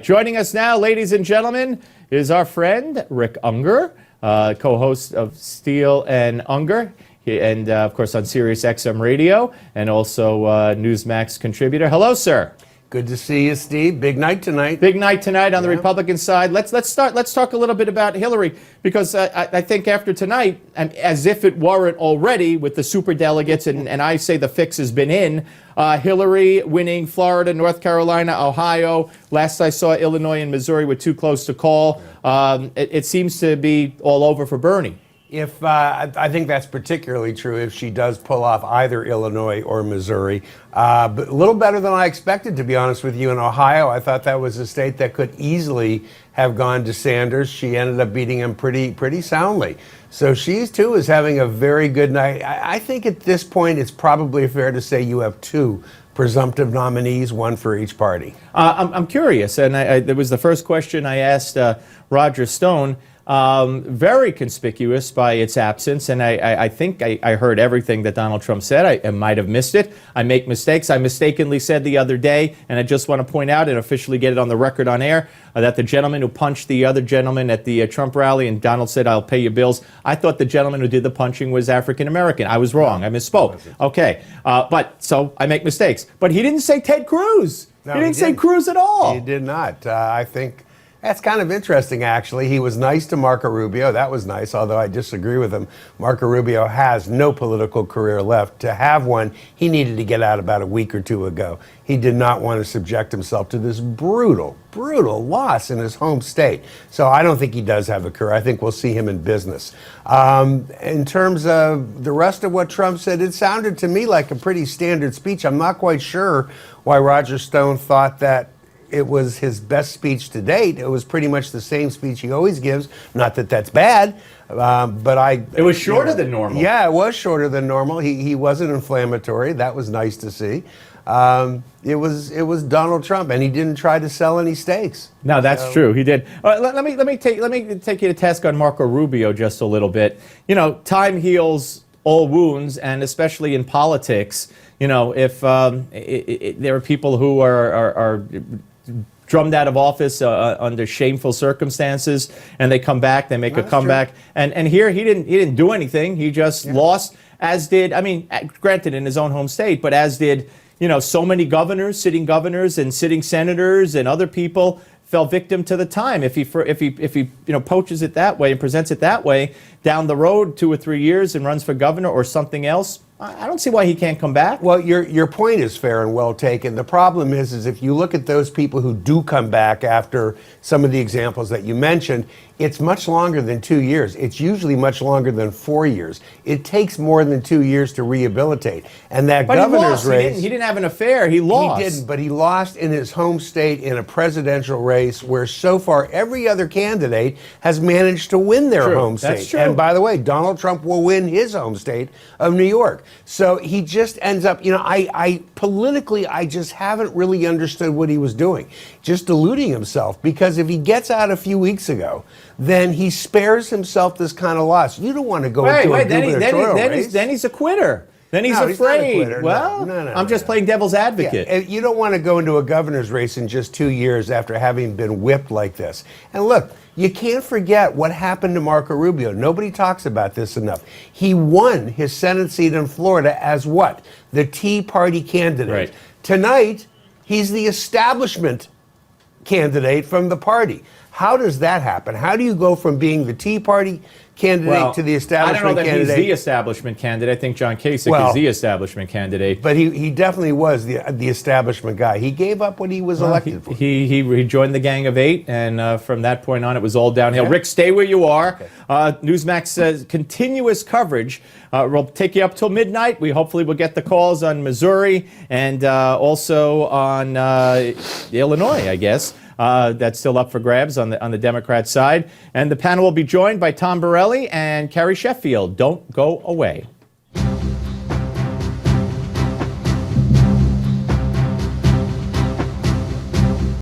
Joining us now, ladies and gentlemen, is our friend Rick Ungar, co-host of Steele and Ungar, and of course on Sirius XM Radio, and also Newsmax contributor. Hello, sir. Good to see you, Steve. Big night tonight. Big night tonight on the Republican side. Let's talk a little bit about Hillary, because I think after tonight, and as if it weren't already with the superdelegates, and I say the fix has been in, Hillary winning Florida, North Carolina, Ohio. Last I saw, Illinois and Missouri were too close to call. It seems to be all over for Bernie. If I think that's particularly true if she does pull off either Illinois or Missouri. But a little better than I expected, to be honest with you. In Ohio, I thought that was a state that could easily have gone to Sanders. She ended up beating him pretty soundly. So she, too, is having a very good night. I think at this point it's probably fair to say you have two presumptive nominees, one for each party. I'm curious, and there was the first question I asked Roger Stone. Very conspicuous by its absence, and I think I heard everything that Donald Trump said. I might have missed it. I make mistakes. I mistakenly said the other day, and I just want to point out and officially get it on the record on air, that the gentleman who punched the other gentleman at the Trump rally, and Donald said, "I'll pay your bills," I thought the gentleman who did the punching was African American. I was wrong. I misspoke. Okay. So I make mistakes. But he didn't say Ted Cruz. No, he didn't say Cruz at all. He did not. I think that's kind of interesting, actually. He was nice to Marco Rubio. That was nice, although I disagree with him. Marco Rubio has no political career left. To have one, he needed to get out about a week or two ago. He did not want to subject himself to this brutal loss in his home state. So I don't think he does have a career. I think we'll see him in business. In terms of the rest of what Trump said, it sounded to me like a pretty standard speech. I'm not quite sure why Roger Stone thought that it was his best speech to date. It was pretty much the same speech he always gives. Not that that's bad, but It was shorter than normal. Yeah, it was shorter than normal. He wasn't inflammatory. That was nice to see. It was Donald Trump, and he didn't try to sell any stakes. No, that's true. He did. Let me take you to task on Marco Rubio just a little bit. You know, time heals all wounds, and especially in politics. You know, if there are people who are drummed out of office under shameful circumstances, and they come back, they make a comeback. And here he didn't do anything. He just lost, as did, I mean, granted in his own home state, but as did, you know, so many governors, sitting governors and sitting senators and other people fell victim to the time. If he poaches it that way and presents it that way down the road 2 or 3 years and runs for governor or something else, I don't see why he can't come back. Well, your point is fair and well taken. The problem is if you look at those people who do come back after some of the examples that you mentioned, it's much longer than 2 years. It's usually much longer than 4 years. It takes more than 2 years to rehabilitate. And that governor's race, he didn't have an affair. He lost. He didn't, but he lost in his home state in a presidential race where so far every other candidate has managed to win their home state. That's true. And by the way, Donald Trump will win his home state of New York. So he just ends up, you know, I politically, I just haven't really understood what he was doing. Just deluding himself, because if he gets out a few weeks ago, then he spares himself this kind of loss. You don't want to go into a gubernatorial race. Then he's a quitter. Then he's afraid. Well, I'm just playing devil's advocate. Yeah, you don't want to go into a governor's race in just 2 years after having been whipped like this. And look, you can't forget what happened to Marco Rubio. Nobody talks about this enough. He won his Senate seat in Florida as what? The Tea Party candidate. Right. Tonight, he's the establishment candidate from the party. How does that happen? How do you go from being the Tea Party candidate to the establishment candidate? I don't know that he's the establishment candidate. I think John Kasich is the establishment candidate. But he definitely was the establishment guy. He gave up what he was elected for. He joined the Gang of Eight, and from that point on, it was all downhill. Rick, stay where you are. Newsmax says continuous coverage. We'll take you up till midnight. We hopefully will get the calls on Missouri and also on Illinois, I guess. That's still up for grabs on the Democrat side. And the panel will be joined by Tom Borelli and Carrie Sheffield. Don't go away.